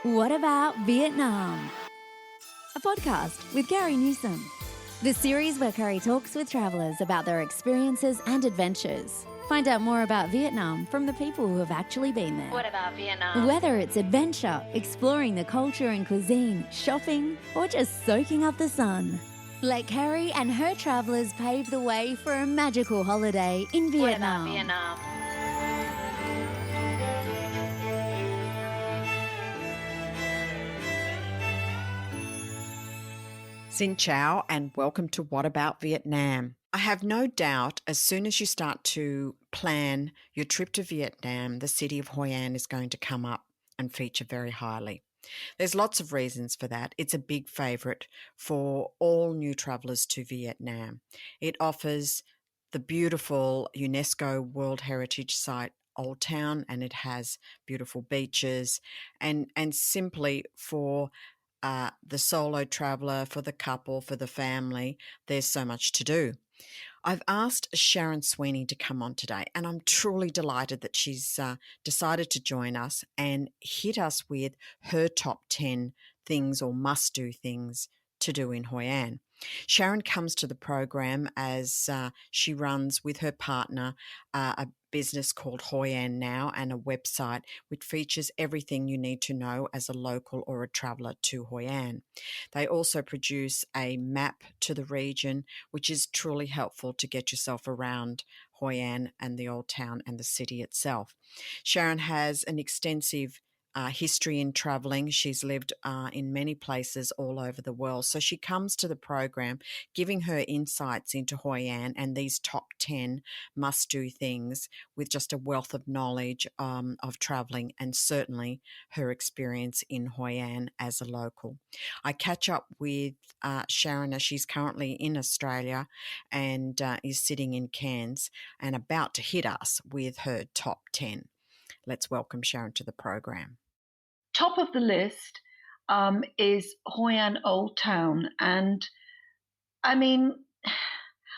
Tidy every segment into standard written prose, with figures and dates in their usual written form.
What About Vietnam? A podcast with Gary Newsom. The series where Curry talks with travellers about their experiences and adventures. Find out more about Vietnam from the people who have actually been there. What about Vietnam? Whether it's adventure, exploring the culture and cuisine, shopping, or just soaking up the sun. Let Carrie and her travellers pave the way for a magical holiday in Vietnam. What about Vietnam? Xin chào and welcome to What About Vietnam? I have no doubt as soon as you start to plan your trip to Vietnam, the city of Hoi An is going to come up and feature very highly. There's lots of reasons for that. It's a big favourite for all new travellers to Vietnam. It offers the beautiful UNESCO World Heritage Site Old Town, and it has beautiful beaches, and simply for the solo traveller, for the couple, for the family, there's so much to do. I've asked Sharon Sweeney to come on today, and I'm truly delighted that she's decided to join us and hit us with her top 10 things or must-do things to do in Hoi An. Sharon comes to the program as she runs with her partner a business called Hoi An Now and a website which features everything you need to know as a local or a traveller to Hoi An. They also produce a map to the region, which is truly helpful to get yourself around Hoi An and the old town and the city itself. Sharon has an extensive history in travelling. She's lived in many places all over the world. So she comes to the program giving her insights into Hoi An and these top 10 must-do things with just a wealth of knowledge of travelling and certainly her experience in Hoi An as a local. I catch up with Sharon as she's currently in Australia and is sitting in Cairns and about to hit us with her top 10. Let's welcome Sharon to the program. Top of the list is Hoi An Old Town. And I mean,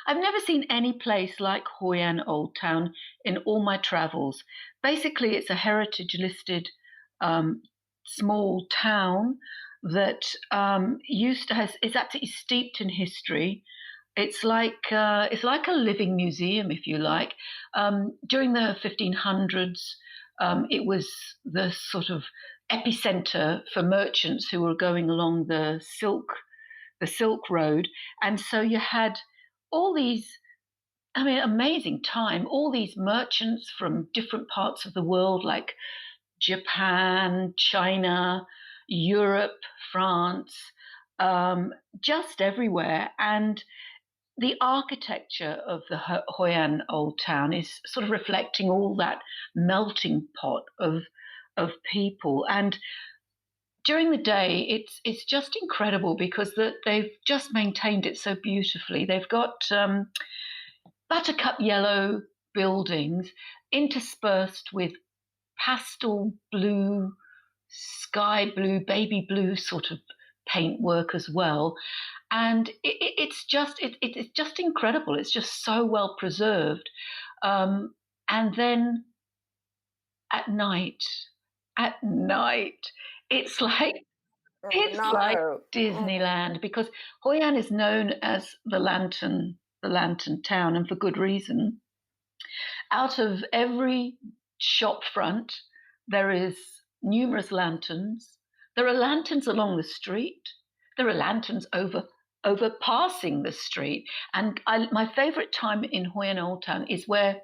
I've never seen any place like Hoi An Old Town in all my travels. Basically, it's a heritage listed small town that is absolutely steeped in history. It's like a living museum, if you like. During the 1500s, it was the sort of epicenter for merchants who were going along the Silk Road, and so you had all these, amazing time. All these merchants from different parts of the world, like Japan, China, Europe, France, just everywhere, and the architecture of the Hoi An Old Town is sort of reflecting all that melting pot of people. And during the day, it's just incredible because they've just maintained it so beautifully. They've got buttercup yellow buildings interspersed with pastel blue, sky blue, baby blue sort of paintwork as well. And it's just incredible. It's just so well preserved. And then at night, it's like Disneyland, because Hoi An is known as the lantern town, and for good reason. Out of every shop front, there is numerous lanterns. There are lanterns along the street. There are lanterns overpassing the street. And my favorite time in Hoi An Old Town is where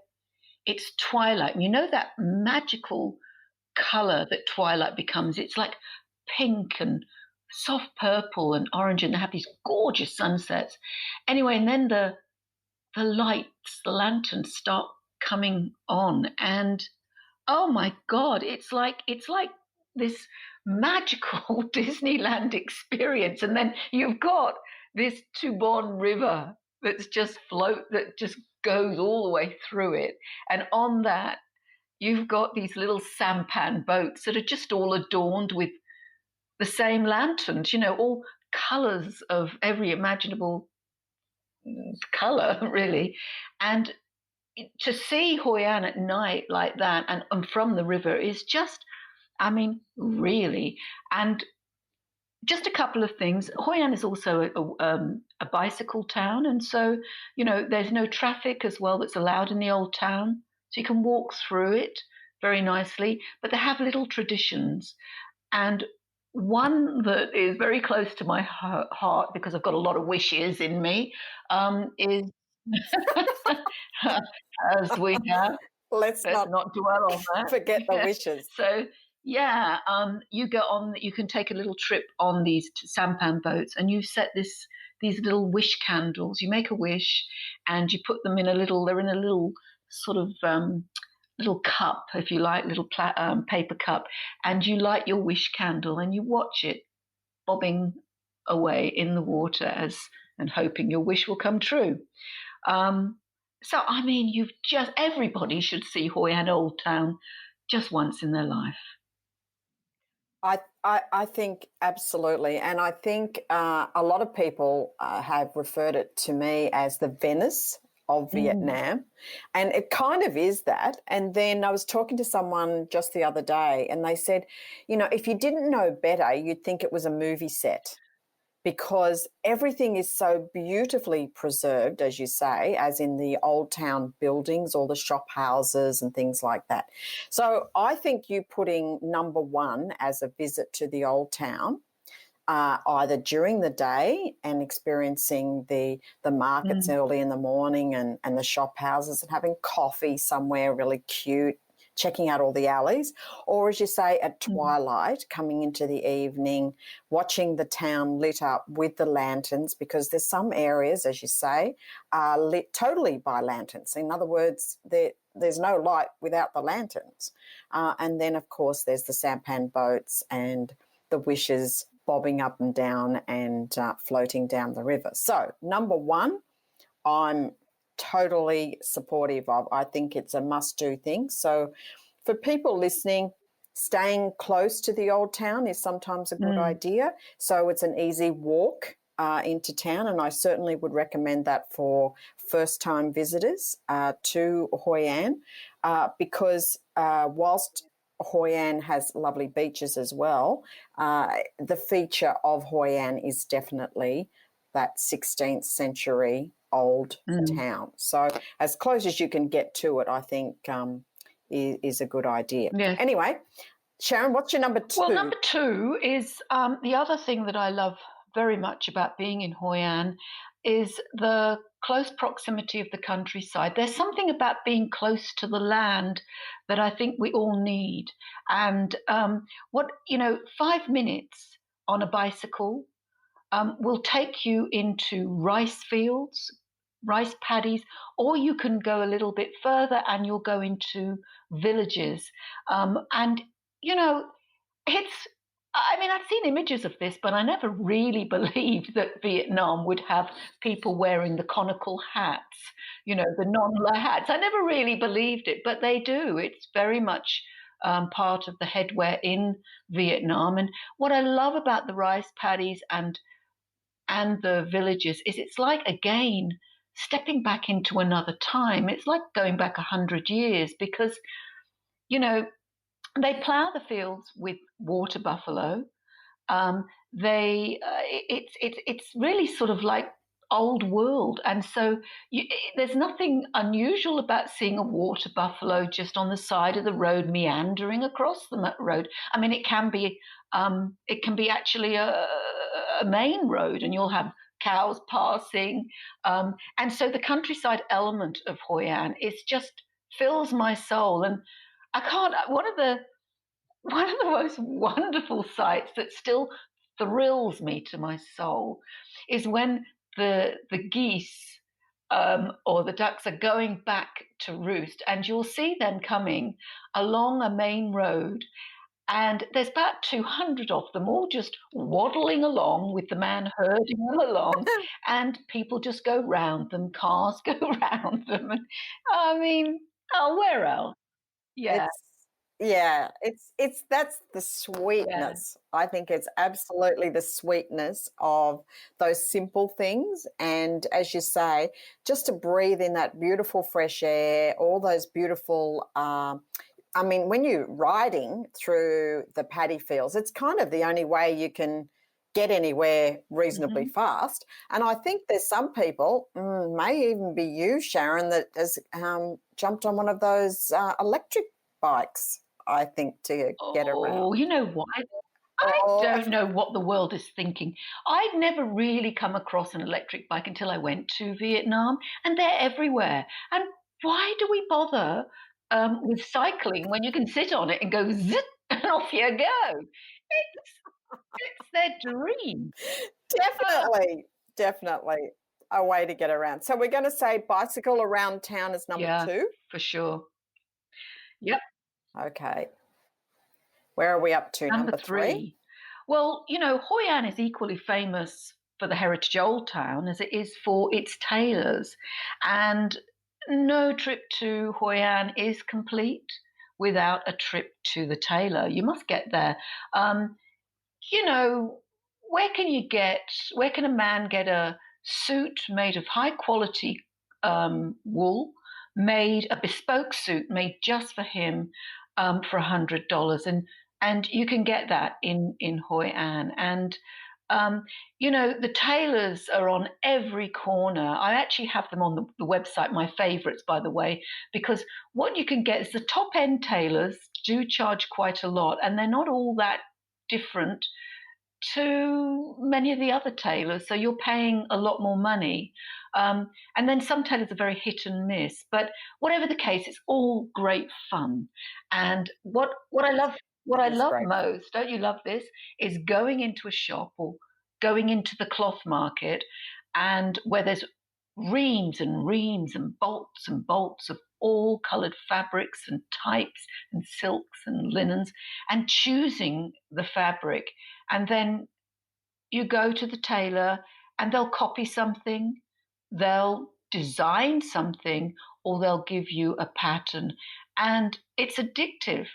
it's twilight. You know that magical color that twilight becomes? It's like pink and soft purple and orange, and they have these gorgeous sunsets. Anyway, and then the lights, the lanterns start coming on, and oh my God, it's like this magical Disneyland experience. And then you've got this Tubon River that just goes all the way through it. And on that, you've got these little sampan boats that are just all adorned with the same lanterns, all colors of every imaginable color, really. And to see Hoi An at night like that and from the river is just I mean, really. And just a couple of things. Hoi An is also a bicycle town, and so there's no traffic as well that's allowed in the old town, so you can walk through it very nicely. But they have little traditions, and one that is very close to my heart because I've got a lot of wishes in me is as we have. Let's Let's not not dwell on that. forget the wishes. So yeah, you can take a little trip on these sampan boats, and you set these little wish candles. You make a wish, and you put them in they're in a little sort of little cup, if you like, little paper cup, and you light your wish candle, and you watch it bobbing away in the water and hoping your wish will come true. So, I mean, everybody should see Hoi An Old Town just once in their life. I think absolutely. And I think a lot of people have referred it to me as the Venice of Vietnam. And it kind of is that. And then I was talking to someone just the other day, and they said, if you didn't know better, you'd think it was a movie set, because everything is so beautifully preserved, as you say, as in the old town buildings, all the shop houses and things like that. So I think you putting number one as a visit to the old town, either during the day and experiencing the markets early in the morning and the shop houses and having coffee somewhere really cute, checking out all the alleys, or as you say, at twilight, coming into the evening, watching the town lit up with the lanterns, because there's some areas, as you say, are lit totally by lanterns. In other words, there's no light without the lanterns. And then, of course, there's the sampan boats and the wishes bobbing up and down and floating down the river. So, number one, I'm totally supportive of. I think it's a must-do thing. So for people listening, staying close to the old town is sometimes a good idea. So it's an easy walk into town, and I certainly would recommend that for first-time visitors to Hoi An, because whilst Hoi An has lovely beaches as well, the feature of Hoi An is definitely that 16th century old town. So as close as you can get to it, I think is a good idea. Yes. Anyway, Sharon, what's your number two? Well, number two is the other thing that I love very much about being in Hoi An is the close proximity of the countryside. There's something about being close to the land that I think we all need. And 5 minutes on a bicycle will take you into rice fields, rice paddies, or you can go a little bit further and you'll go into villages. I've seen images of this, but I never really believed that Vietnam would have people wearing the conical hats, the non-la hats. I never really believed it, but they do. It's very much part of the headwear in Vietnam. And what I love about the rice paddies and the villages is it's like, again, stepping back into another time. It's like going back 100 years because, they plough the fields with water buffalo. It's really sort of like old world, and so there's nothing unusual about seeing a water buffalo just on the side of the road meandering across the road. I mean, it can be actually a main road, and you'll have cows passing, and so the countryside element of Hoi An just fills my soul. And I can't. One of the most wonderful sights that still thrills me to my soul is when the geese or the ducks are going back to roost, and you'll see them coming along a main road, and there's about 200 of them all just waddling along with the man herding them along, and people just go round them, cars go round them. And I mean, where else? Yeah. That's the sweetness. Yeah. I think it's absolutely the sweetness of those simple things. And as you say, just to breathe in that beautiful fresh air, all those beautiful I mean, when you're riding through the paddy fields, it's kind of the only way you can get anywhere reasonably fast. And I think there's some people, may even be you, Sharon, that has jumped on one of those electric bikes, I think, to get around. Oh, you know what? I don't know what the world is thinking. I've never really come across an electric bike until I went to Vietnam, and they're everywhere. And why do we bother with cycling when you can sit on it and go zip and off you go? It's their dream. Definitely a way to get around. So we're going to say bicycle around town is number 2? For sure. Yep. Okay. Where are we up to? Number 3? Well, you know, Hoi An is equally famous for the heritage Old Town as it is for its tailors. And no trip to Hoi An is complete without a trip to the tailor. You must get there. You know, where can a man get a suit made of high quality wool, a bespoke suit made just for him for $100? And you can get that in Hoi An. And, you know, the tailors are on every corner. I actually have them on the website, my favorites, by the way, because what you can get is the top end tailors do charge quite a lot, and they're not all that different to many of the other tailors, so you're paying a lot more money. And then some tailors are very hit and miss, but whatever the case, it's all great fun. And what I love most, don't you love this, is going into a shop or going into the cloth market, and where there's reams and reams and bolts of all coloured fabrics and types and silks and linens, and choosing the fabric. And then you go to the tailor and they'll copy something, they'll design something, or they'll give you a pattern. And it's addictive.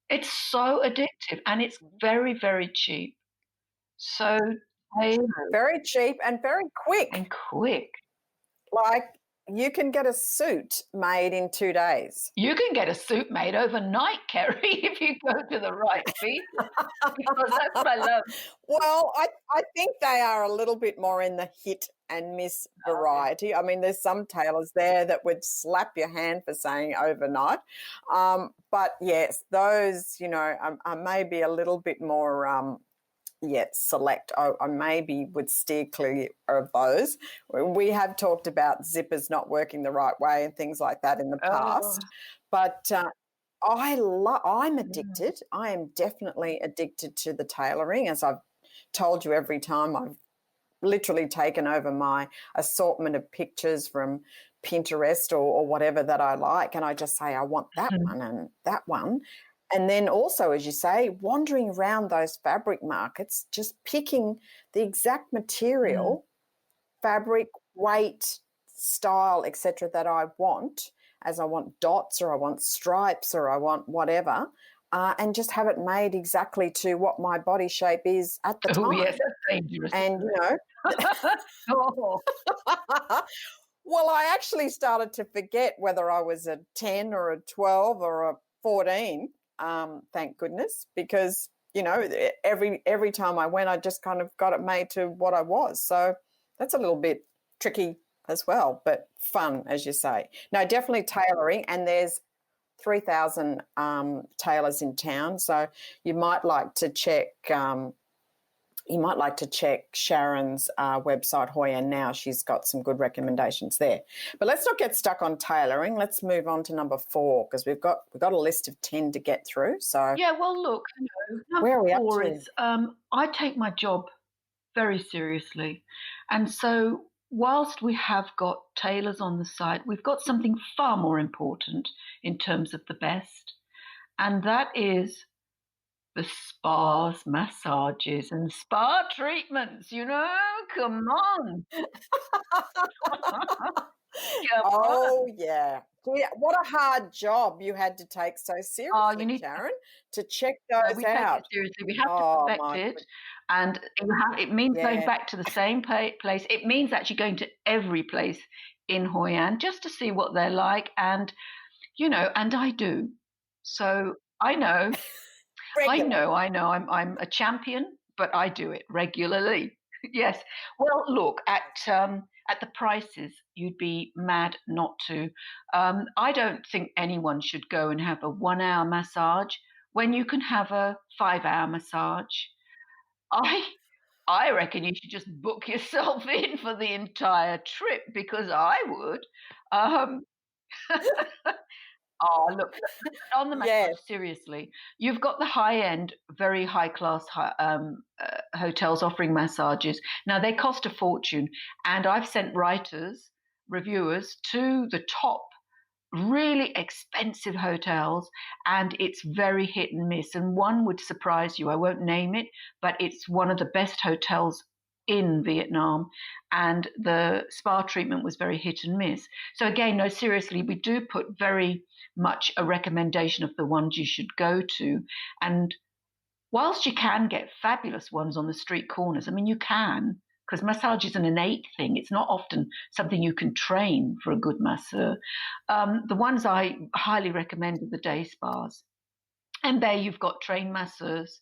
It's so addictive, and it's very, very cheap. So very cheap and very quick. Like, you can get a suit made in 2 days. You can get a suit made overnight, Kerry, if you go to the right people, because that's what I love. Well, I think they are a little bit more in the hit and miss variety. I mean, there's some tailors there that would slap your hand for saying overnight. But yes, those, you know, are maybe a little bit more select. I maybe would steer clear of those. We have talked about zippers not working the right way and things like that in the past. But I'm addicted. I am definitely addicted to the tailoring, as I've told you every time. I've literally taken over my assortment of pictures from Pinterest or whatever that I like, and I just say I want that one and that one. And then also, as you say, wandering around those fabric markets, just picking the exact material, fabric, weight, style, etc. that I want, as I want dots or I want stripes or I want whatever, and just have it made exactly to what my body shape is at the time. Oh, yes, that's dangerous. And, you know, well, I actually started to forget whether I was a 10 or a 12 or a 14. Thank goodness, because, you know, every time I went, I just kind of got it made to what I was. So that's a little bit tricky as well, but fun, as you say. No, definitely tailoring, and there's 3,000 tailors in town, so you might like to check. You might like to check Sharon's website, Hoi An Now. She's got some good recommendations there. But let's not get stuck on tailoring. Let's move on to number 4, because we've got a list of 10 to get through. So yeah, well, look, you know, where are we up number 4 to? is I take my job very seriously, and so whilst we have got tailors on the site, we've got something far more important in terms of the best, and that is the spas, massages, and spa treatments, you know, come on. Oh, yeah. What a hard job you had to take so seriously, Sharon, to check those we out. Take it seriously. We have to perfect it. And it means going back to the same place. It means actually going to every place in Hoi An just to see what they're like. And, you know, and I do. So I know, Regular. I know. I'm a champion, but I do it regularly. Yes. Well, look at the prices, you'd be mad not to. I don't think anyone should go and have a 1 hour massage when you can have a 5 hour massage. I I reckon you should just book yourself in for the entire trip because I would. Um, oh, look, on the Yes. massage, seriously, you've got the high-end, very high-class hotels offering massages. Now, they cost a fortune, and I've sent writers, reviewers to the top really expensive hotels, and it's very hit and miss. And one would surprise you. I won't name it, but it's one of the best hotels in Vietnam, and the spa treatment was very hit and miss. So again, no, seriously, we do put very much a recommendation of the ones you should go to. And whilst you can get fabulous ones on the street corners, I mean, you can, because massage is an innate thing. It's not often something you can train for a good masseur. The ones I highly recommend are the day spas. And there you've got trained masseurs.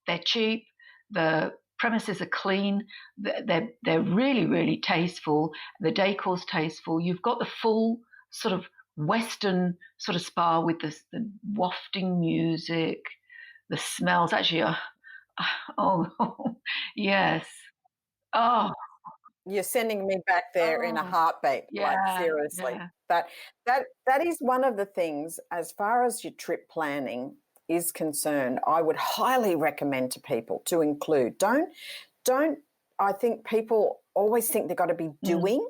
They're cheap. The premises are clean. They're really, really tasteful. The decor's tasteful. You've got the full sort of Western sort of spa with the wafting music, the smells. Actually, oh, yes. Oh, You're sending me back there in a oh, heartbeat, like yeah, seriously. yeah. That is one of the things, as far as your trip planning is concerned, I would highly recommend to people to include. Don't I think people always think they've got to be doing,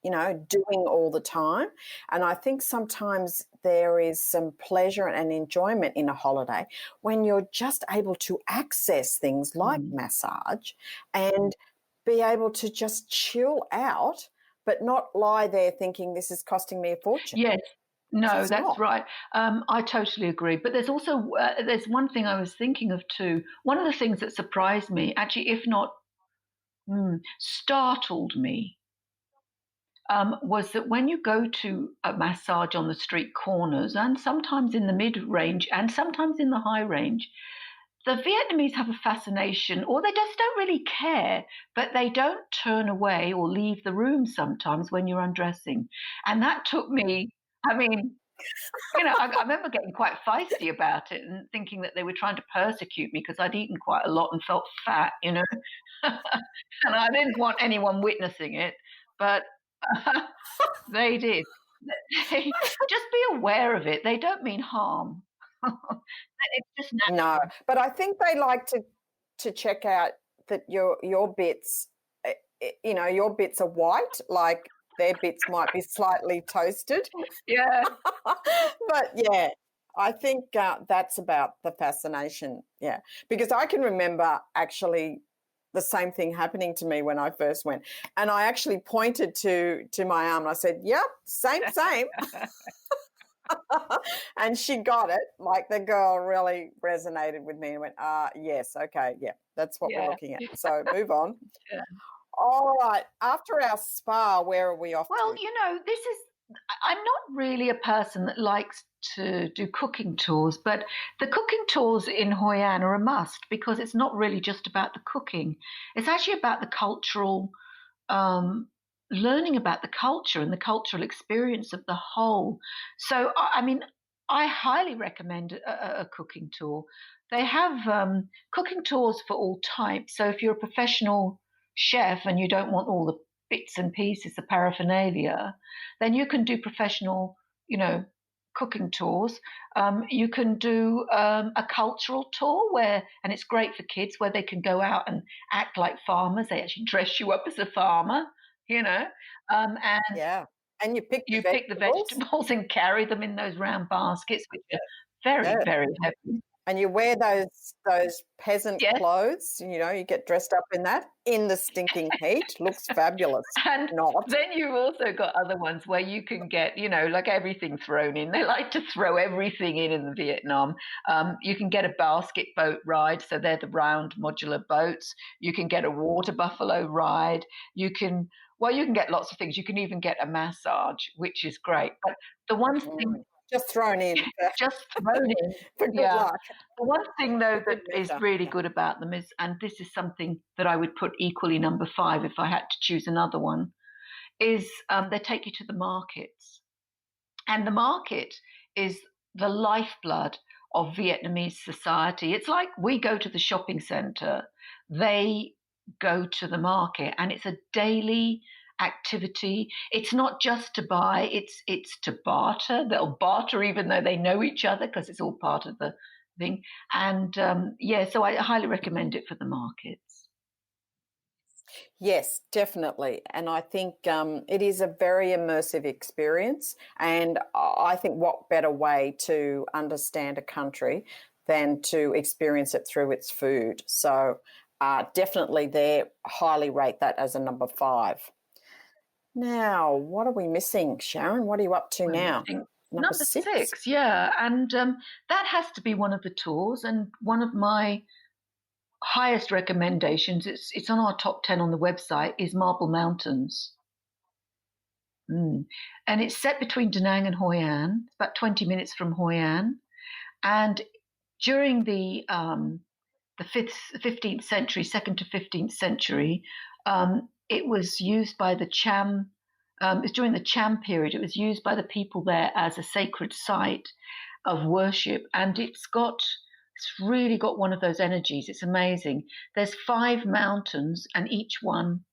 doing all the time. And I think sometimes there is some pleasure and enjoyment in a holiday when you're just able to access things like massage and be able to just chill out, but not lie there thinking this is costing me a fortune. Yes. No, It's that's not. right. I totally agree. But there's also there's one thing I was thinking of too. One of the things that surprised me, actually, if not startled me, was that when you go to a massage on the street corners, and sometimes in the mid range, and sometimes in the high range, the Vietnamese have a fascination, or they just don't really care, but they don't turn away or leave the room sometimes when you're undressing. And that took me, I mean, I remember getting quite feisty about it and thinking that they were trying to persecute me because I'd eaten quite a lot and felt fat, and I didn't want anyone witnessing it, but they did. Just be aware of it. They don't mean harm. It's just No, natural. but I think they like to check out that your bits, your bits are white, like their bits might be slightly toasted. Yeah. But yeah, I think that's about the fascination. Yeah, because I can remember actually the same thing happening to me when I first went, and I actually pointed to my arm and I said, "Yep, same." And she got it. Like the girl really resonated with me and went, yes, okay, yeah, that's what we're Yeah. looking at. So move on. Yeah. All right. After our spa, where are we off Well, to? I'm not really a person that likes to do cooking tours, but the cooking tours in Hoi An are a must because it's not really just about the cooking. It's actually about the cultural, learning about the culture and the cultural experience of the whole. So, I mean, I highly recommend a cooking tour. They have cooking tours for all types. So, if you're a professional chef and you don't want all the bits and pieces, the paraphernalia, then you can do professional, cooking tours. You can do a cultural tour and it's great for kids where they can go out and act like farmers. They actually dress you up as a farmer, and Yeah. And you pick the you pick the vegetables. vegetables and carry them in those round baskets, which are very, Yeah. very heavy. And you wear those peasant Yes. clothes, you get dressed up in that in the stinking heat. Looks fabulous. And Not. then you've also got other ones where you can get, like everything thrown in. They like to throw everything in Vietnam. You can get a basket boat ride, so they're the round modular boats. You can get a water buffalo ride. You can get lots of things. You can even get a massage, which is great. But the one thing, just thrown in just thrown in. for good Yeah. luck. The one thing, though, that Good is measure. really Yeah. good about them is, and this is something that I would put equally number 5 if I had to choose another one, is they take you to the markets. And the market is the lifeblood of Vietnamese society. It's like we go to the shopping centre, they go to the market, and it's a daily activity. It's not just to buy, it's to barter. They'll barter even though they know each other because it's all part of the thing. And so I highly recommend it for the markets. Yes, definitely. And I think it is a very immersive experience. And I think what better way to understand a country than to experience it through its food. So definitely there, highly rate that as a number 5. Now, what are we missing, Sharon? What are you up to now? Number 6, yeah. And that has to be one of the tours, and one of my highest recommendations, it's on our top 10 on the website, is Marble Mountains. And it's set between Da Nang and Hoi An. It's about 20 minutes from Hoi An. And during the 15th century, 2nd to 15th century, it was used by the Cham. It was during the Cham period. It was used by the people there as a sacred site of worship, and it's really got one of those energies. It's amazing. There's 5 mountains, and each one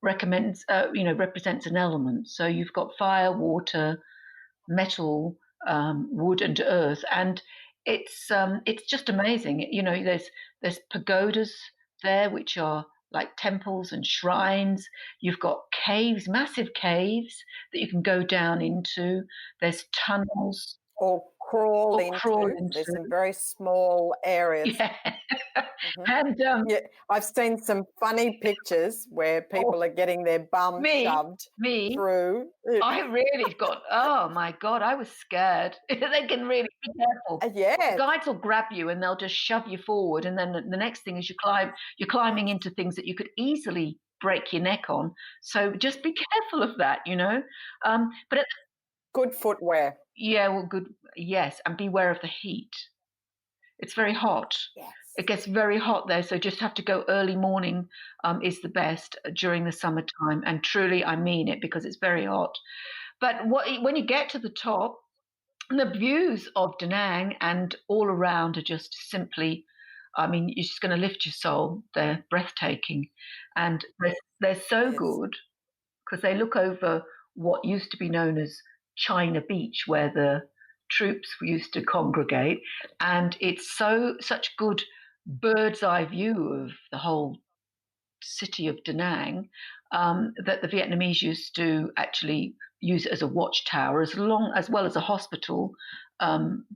represents an element. So you've got fire, water, metal, wood, and earth, and it's just amazing. You know, there's pagodas there, which are like temples and shrines. You've got caves, massive caves that you can go down into. There's tunnels. Or crawl into. There's some very small areas. Yeah. And I've seen some funny pictures where people are getting their bum shoved through. I really got, oh my God, I was scared. They can really be careful. Yeah. Guides will grab you and they'll just shove you forward, and then the next thing is you're climbing into things that you could easily break your neck on. So just be careful of that, you know. But good footwear. Yeah, well, good. Yes, and beware of the heat. It's very hot. Yes. It gets very hot there, so just have to go early morning is the best during the summertime. And truly, I mean it, because it's very hot. But when you get to the top, the views of Da Nang and all around are just simply, I mean, you're just going to lift your soul. They're breathtaking. And they're so good because they look over what used to be known as China Beach, where the troops used to congregate, and it's such good bird's eye view of the whole city of Da Nang that the Vietnamese used to actually use it as a watchtower as well as a hospital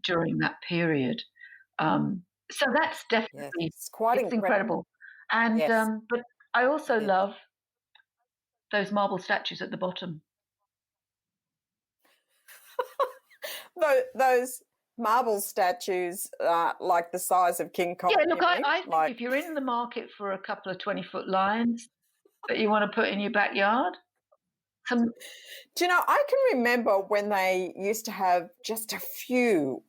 during that period. So that's definitely it's incredible. And but I also love those marble statues at the bottom. Those marble statues like the size of King Kong. Yeah, look, I think if you're in the market for a couple of 20-foot lions that you want to put in your backyard. Do you know, I can remember when they used to have just a few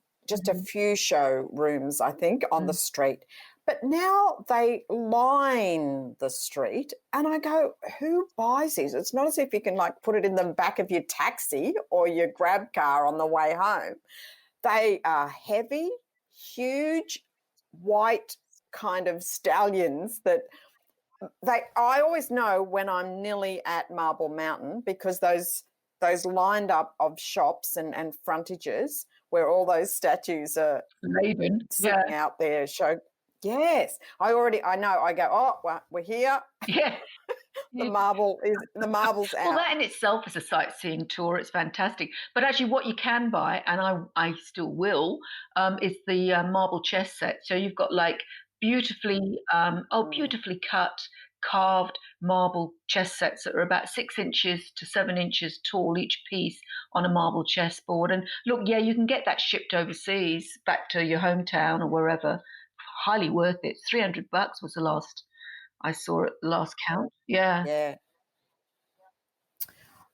showrooms, I think, on the street. But now they line the street, and I go, who buys these? It's not as if you can like put it in the back of your taxi or your grab car on the way home. They are heavy, huge, white kind of stallions that I always know when I'm nearly at Marble Mountain, because those lined up of shops and frontages where all those statues are sitting out there show. Yes, I know. I go, oh, well, we're here. Yeah. The marble's out. Well, that in itself is a sightseeing tour. It's fantastic. But actually what you can buy, and I still will, is the marble chess set. So you've got like beautifully cut, carved marble chess sets that are about 6 inches to 7 inches tall each piece on a marble chessboard. And look, yeah, you can get that shipped overseas back to your hometown or wherever. Highly worth it. $300 was the last I saw at the last count. Yeah. Yeah.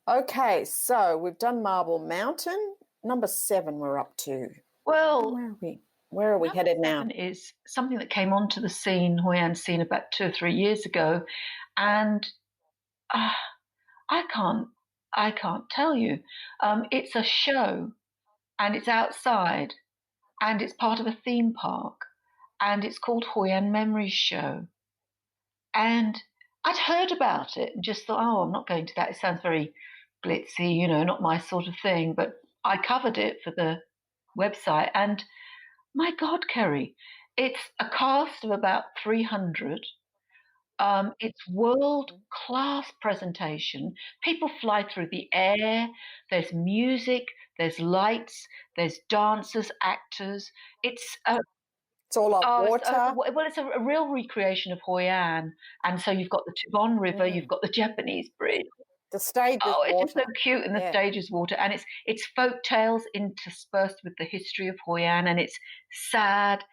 Okay, so we've done Marble Mountain. number 7 we're up to. Well, Where are we? Where are we number headed now? 7 is something that came onto the scene, Hoi An scene, about 2 or 3 years ago, and I can't tell you. It's a show, and it's outside, and it's part of a theme park, and it's called Hoi An Memory Show. And I'd heard about it and just thought, oh, I'm not going to that. It sounds very glitzy, you know, not my sort of thing. But I covered it for the website, and my God, Kerry, it's a cast of about 300. It's world class presentation. People fly through the air. There's music. There's lights. There's dancers, actors. It's It's all on water. it's a real recreation of Hoi An, and so you've got the Tubon River, you've got the Japanese bridge. The stage is It's water. just so cute, and the stage is water, and it's folk tales interspersed with the history of Hoi An, and it's sad,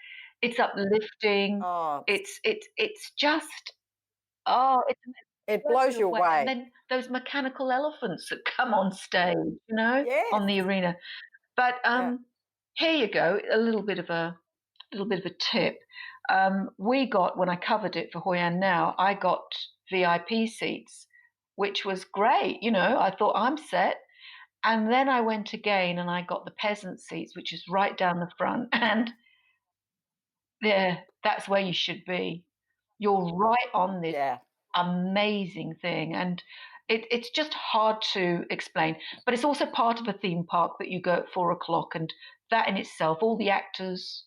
it's uplifting, it's just it blows you away. And then those mechanical elephants that come on stage, you know, on the arena. But here you go, a little bit of a tip. We got, when I covered it for Hoi An Now, I got VIP seats, which was great. You know, I thought I'm set. And then I went again and I got the peasant seats, which is right down the front. And that's where you should be. You're right on this amazing thing. And it's just hard to explain. But it's also part of a theme park that you go at 4:00. And that in itself, all the actors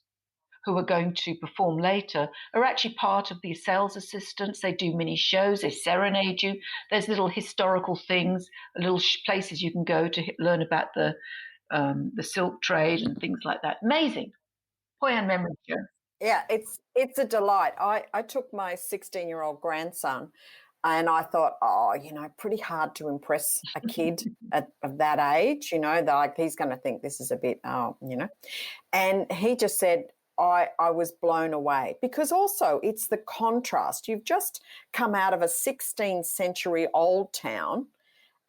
who are going to perform later are actually part of the sales assistants. They do mini shows, they serenade you. There's little historical things, little places you can go to learn about the silk trade and things like that. Amazing. Hoi An Memory Show. Yeah, it's a delight. I took my 16-year-old grandson and I thought, pretty hard to impress a kid of that age, like he's going to think this is a bit, And he just said, I was blown away because also it's the contrast. You've just come out of a 16th century old town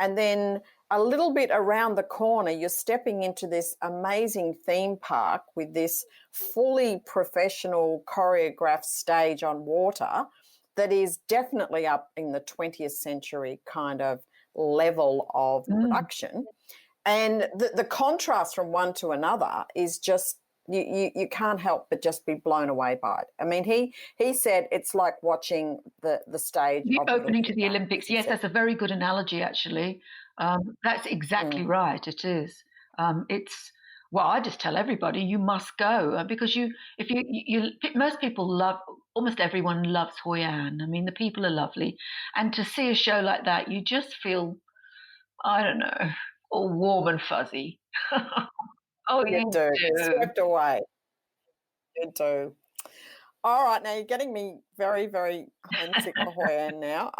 and then a little bit around the corner, you're stepping into this amazing theme park with this fully professional choreographed stage on water that is definitely up in the 20th century kind of level of production. And the contrast from one to another is just, you can't help but just be blown away by it. I mean, he said it's like watching the stage. The opening to the Olympics. Yes, that's a very good analogy, actually. That's exactly right. It is. I just tell everybody you must go because most people love, almost everyone loves Hoi An. I mean, the people are lovely, and to see a show like that, you just feel, I don't know, all warm and fuzzy. Oh, you do. Swept away. You do. All right, now you're getting me very, very homesick for Hoi An now.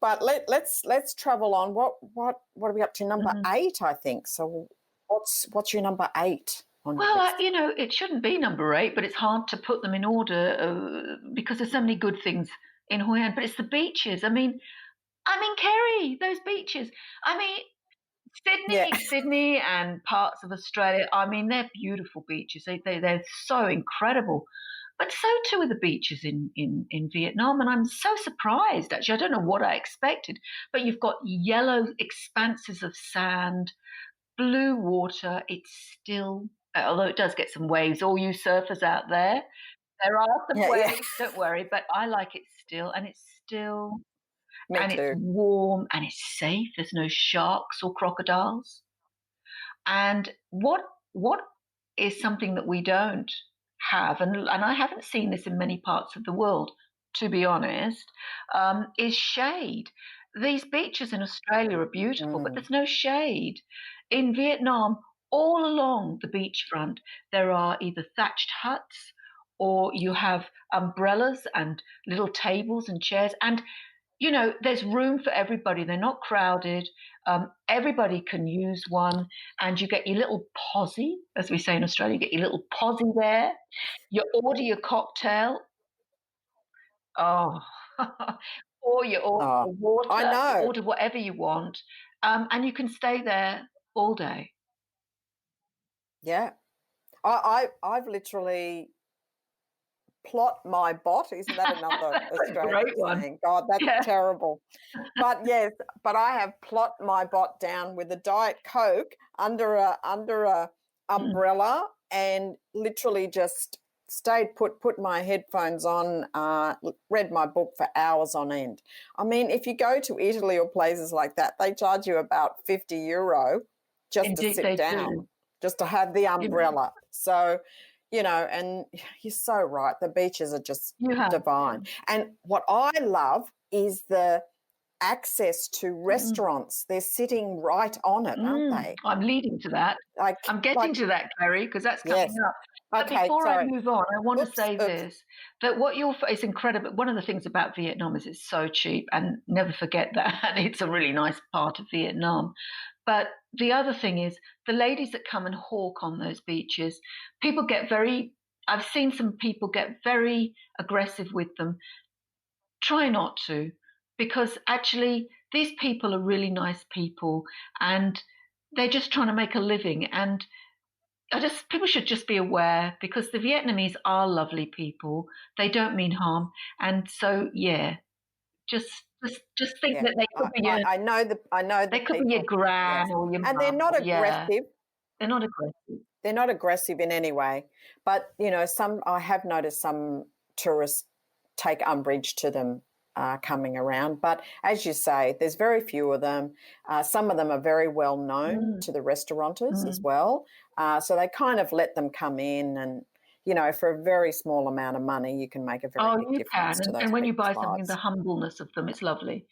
But let's travel on. What are we up to? Number 8, I think. So what's your number 8 on your list? It shouldn't be number 8, but it's hard to put them in order because there's so many good things in Hoi An. But it's the beaches. I mean, Kerry, those beaches. I mean, Sydney and parts of Australia, I mean, they're beautiful beaches. They're so incredible. But so too are the beaches in Vietnam. And I'm so surprised, actually. I don't know what I expected. But you've got yellow expanses of sand, blue water. It's still, although it does get some waves, all you surfers out there, there are some waves, don't worry. But I like it still. And it's still... It's warm and it's safe. There's no sharks or crocodiles. And what is something that we don't have, and I haven't seen this in many parts of the world, to be honest, is shade. These beaches in Australia are beautiful, but there's no shade. In Vietnam, all along the beachfront, there are either thatched huts or you have umbrellas and little tables and chairs. And there's room for everybody. They're not crowded. Everybody can use one. And you get your little posse, as we say in Australia, you get your little posse there. You order your cocktail. Oh, or you order water. I know. You order whatever you want. And you can stay there all day. Yeah. I've literally plot my bot. Isn't that another Australian Great one. saying? God, that's Yeah. terrible. But yes, but I have plot my bot down with a Diet Coke under a umbrella and literally just stayed put my headphones on, read my book for hours on end. I mean, if you go to Italy or places like that, they charge you about €50 just to Indeed, sit they down, do. just to have the You, umbrella. So, and you're so right. The beaches are just you have. divine. And what I love is the access to restaurants. They're sitting right on it, aren't they? I'm leading to that. I'm getting to that, Kerry, because that's coming yes. up. But Okay, before sorry. I move on, I want to say Oops. this, that it's incredible. One of the things about Vietnam is it's so cheap, and never forget that. It's a really nice part of Vietnam. But the other thing is the ladies that come and hawk on those beaches, I've seen some people get very aggressive with them. Try not to, because actually these people are really nice people and they're just trying to make a living. And people should just be aware, because the Vietnamese are lovely people. They don't mean harm. And so, yeah, just think that they could be I know the they could people. be your gran or your and mum. they're not aggressive. Yeah, they're not aggressive. They're not aggressive in any way. But I have noticed some tourists take umbrage to them coming around. But as you say, there's very few of them. Some of them are very well known to the restaurateurs as well. So they kind of let them come in and, for a very small amount of money, you can make a very big difference to those and when you buy people's something, lives. the humbleness of them, it's lovely.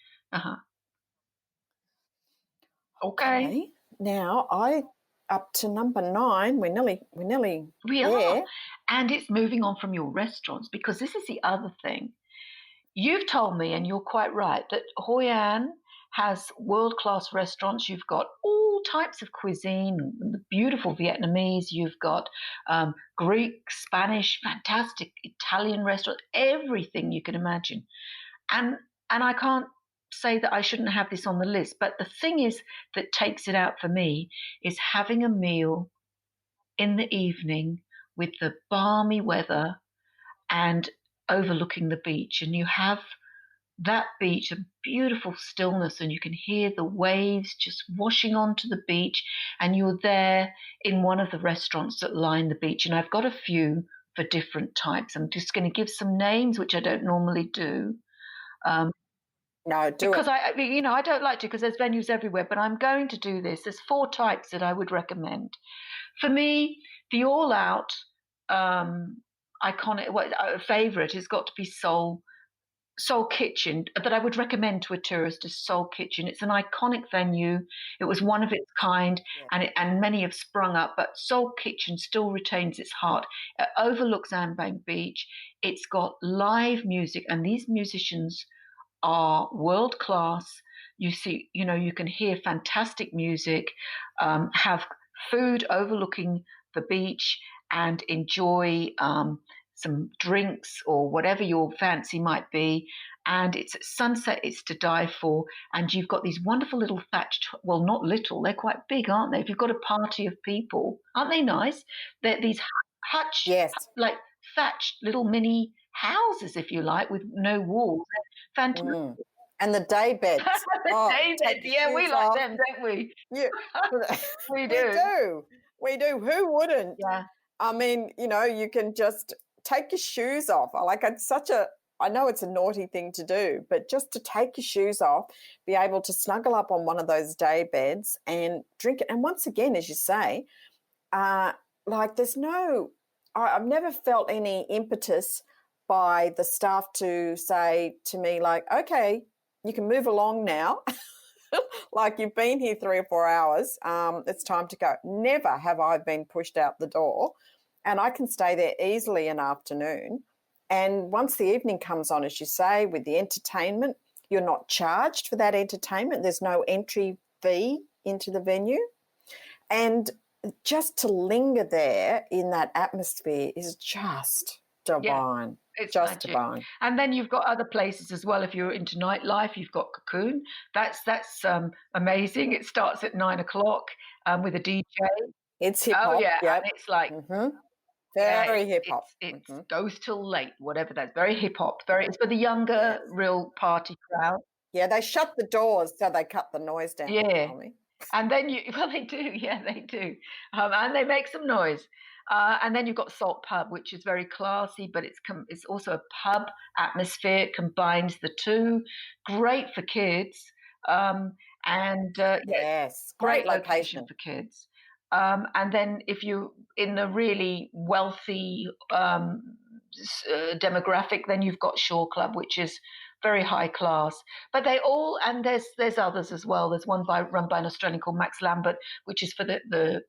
Okay. Now up to number 9. We're nearly We there. are. And it's moving on from your restaurants, because this is the other thing. You've told me, and you're quite right, that Hoi An has world-class restaurants. You've got all types of cuisine, the beautiful Vietnamese. You've got Greek, Spanish, fantastic Italian restaurants, everything you can imagine. And I can't say that I shouldn't have this on the list, but the thing is that takes it out for me is having a meal in the evening with the balmy weather and overlooking the beach, and you have that beach, a beautiful stillness, and you can hear the waves just washing onto the beach, and you're there in one of the restaurants that line the beach. And I've got a few for different types. I'm just going to give some names, which I don't normally do. No, do because it. I don't like to, because there's venues everywhere, but I'm going to do this. There's 4 types that I would recommend. For me, the all-out iconic favorite has got to be Soul Kitchen, that I would recommend to a tourist is Soul Kitchen. It's an iconic venue. It was one of its kind, and many have sprung up, but Soul Kitchen still retains its heart. It overlooks Ambang Beach. It's got live music, and these musicians are world class. You can hear fantastic music, have food overlooking the beach, and enjoy some drinks or whatever your fancy might be. And it's at sunset, it's to die for. And you've got these wonderful little thatched, well, not little, they're quite big, aren't they? If you've got a party of people, aren't they nice? They're these like thatched little mini houses, if you like, with no walls. Fantastic. And the day beds. Day beds, yeah, we like them, don't we? Yeah. We do. We do. Who wouldn't? Yeah. I mean, you can just take your shoes off. I know it's a naughty thing to do, but just to take your shoes off, be able to snuggle up on one of those day beds and drink it. And once again, as you say, I've never felt any impetus by the staff to say to me, like, okay, you can move along now. Like, you've been here 3 or 4 hours. It's time to go. Never have I been pushed out the door, and I can stay there easily an afternoon. And once the evening comes on, as you say, with the entertainment, you're not charged for that entertainment. There's no entry fee into the venue. And just to linger there in that atmosphere is just divine. Yeah, it's just magic. divine. And then you've got other places as well. If you're into nightlife, you've got Cocoon. That's amazing. It starts at 9 o'clock with a DJ. It's hip Oh hop. yeah, Yep. and it's like Very hip hop. it goes till late, whatever that is. Very hip hop. It's for the younger, real party crowd. Yeah, they shut the doors so they cut the noise down. Yeah. Tell me. And then they do, yeah, they do. And they make some noise. And then you've got Salt Pub, which is very classy, but it's also a pub atmosphere. It combines the two. Great for kids. Yes, great great location location. for kids. And then if you're in the really wealthy demographic, then you've got Shore Club, which is very high class. But they all, and there's others as well. There's one run by an Australian called Max Lambert, which is for the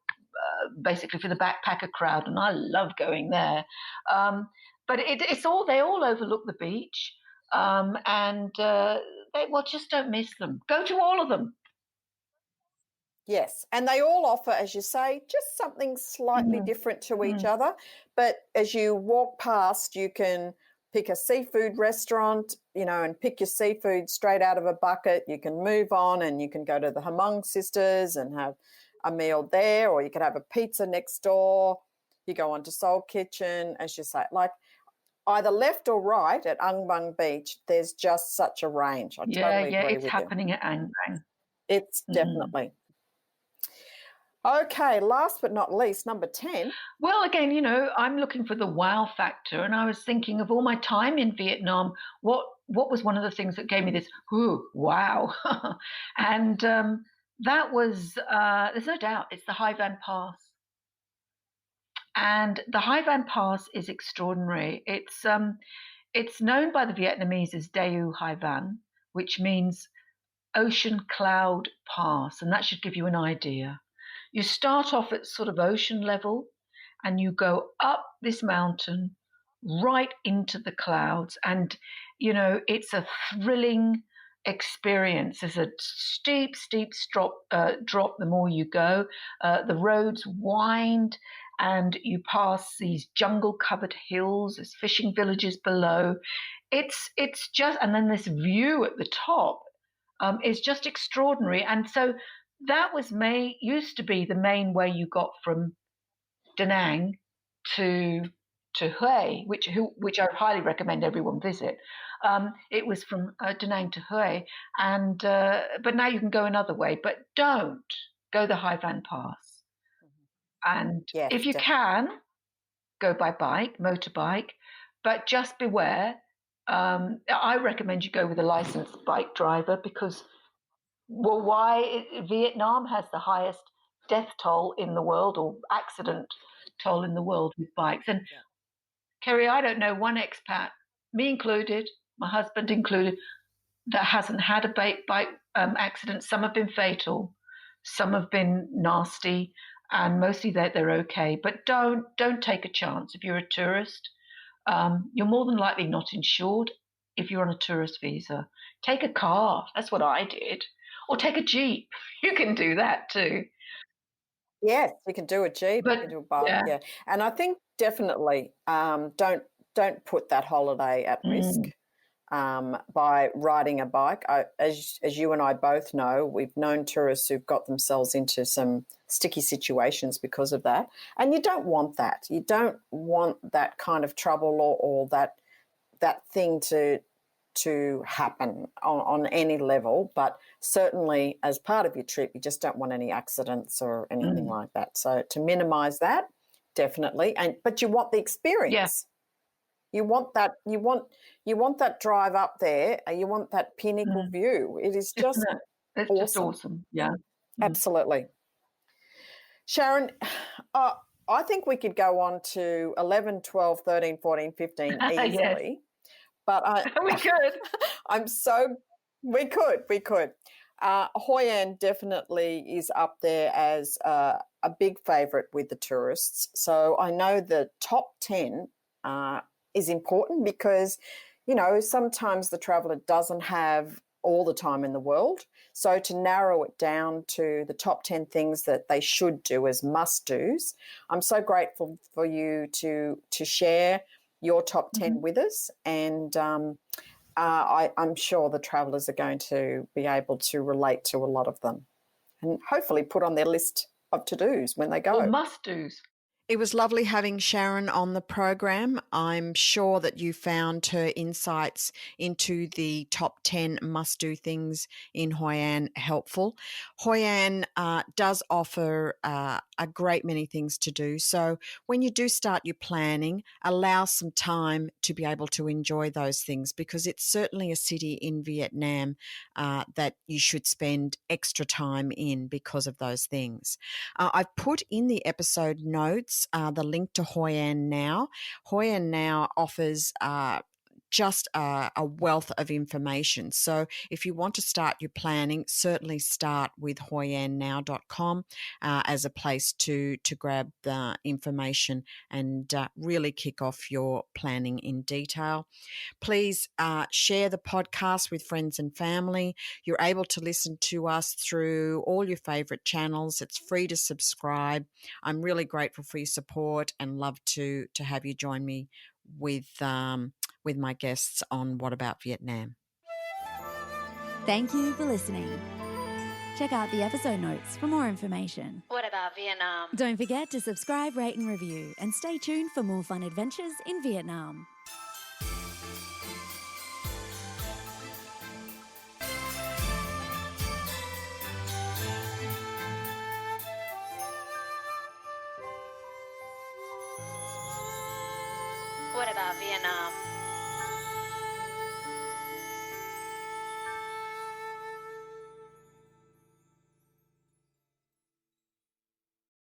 basically for the backpacker crowd, and I love going there. But they all overlook the beach, and just don't miss them. Go to all of them. Yes, and they all offer, as you say, just something slightly different to each other. But as you walk past, you can pick a seafood restaurant, and pick your seafood straight out of a bucket. You can move on and you can go to the Hmong Sisters and have a meal there, or you could have a pizza next door. You go on to Soul Kitchen, as you say, like either left or right at Ung Bang Beach, there's just such a range. I totally agree it's with happening you. at Ung Bang. It's definitely. Okay, last but not least, number 10. Well, again, I'm looking for the wow factor, and I was thinking of all my time in Vietnam, what was one of the things that gave me this, ooh, wow. And that was, there's no doubt, it's the Hoi An Pass. And the Hoi An Pass is extraordinary. It's known by the Vietnamese as Daeu Hoi An, which means ocean cloud pass, and that should give you an idea. You start off at sort of ocean level and you go up this mountain right into the clouds. And, it's a thrilling experience. There's a steep drop the more you go. The roads wind and you pass these jungle-covered hills. There's fishing villages below. It's just, and then this view at the top is just extraordinary. And so that used to be the main way you got from Da Nang to Hue, which I highly recommend everyone visit. It was from Da Nang to Hue, and but now you can go another way. But don't go the Hoi An Pass. And if you can, go by motorbike, but just beware. I recommend you go with a licensed bike driver because. Well, why Vietnam has the highest death toll in the world, or accident toll in the world with bikes. And Kerry, I don't know one expat, me included, my husband included, that hasn't had a bike accident. Some have been fatal, some have been nasty, and mostly they're okay. But don't take a chance if you're a tourist. You're more than likely not insured if you're on a tourist visa. Take a car. That's what I did. Or take a Jeep. You can do that too. Yes, you can do a Jeep, you can do a bike, yeah. And I think definitely don't put that holiday at risk by riding a bike. As you and I both know, we've known tourists who've got themselves into some sticky situations because of that. And you don't want that. You don't want that kind of trouble or that thing to happen on any level, but certainly as part of your trip, you just don't want any accidents or anything like that. So to minimise that, definitely, but you want the experience. Yes. You want that. You want that drive up there. You want that pinnacle view. It is just it's awesome. Just awesome. Yeah, absolutely. Sharon, I think we could go on to 11, 12, 13, 14, 15 easily. Yes. But we could. We could. Hoi An definitely is up there as a big favourite with the tourists. So I know the top 10 is important because, sometimes the traveller doesn't have all the time in the world. So to narrow it down to the top 10 things that they should do as must-dos, I'm so grateful for you to share your top 10 with us, and I'm sure the travellers are going to be able to relate to a lot of them and hopefully put on their list of to-dos when they Or go. must-dos. It was lovely having Sharon on the program. I'm sure that you found her insights into the top 10 must-do things in Hoi An helpful. Hoi An does offer a great many things to do. So when you do start your planning, allow some time to be able to enjoy those things, because it's certainly a city in Vietnam that you should spend extra time in because of those things. I've put in the episode notes the link to Hoi An Now. Hoi An Now offers just a wealth of information. So if you want to start your planning, certainly start with hoiannow.com as a place to grab the information and really kick off your planning in detail. Please share the podcast with friends and family. You're able to listen to us through all your favorite channels. It's free to subscribe. I'm really grateful for your support and love to have you join me with my guests on What About Vietnam. Thank you for listening. Check out the episode notes for more information. What about Vietnam? Don't forget to subscribe, rate and review, and stay tuned for more fun adventures in Vietnam. What about Vietnam?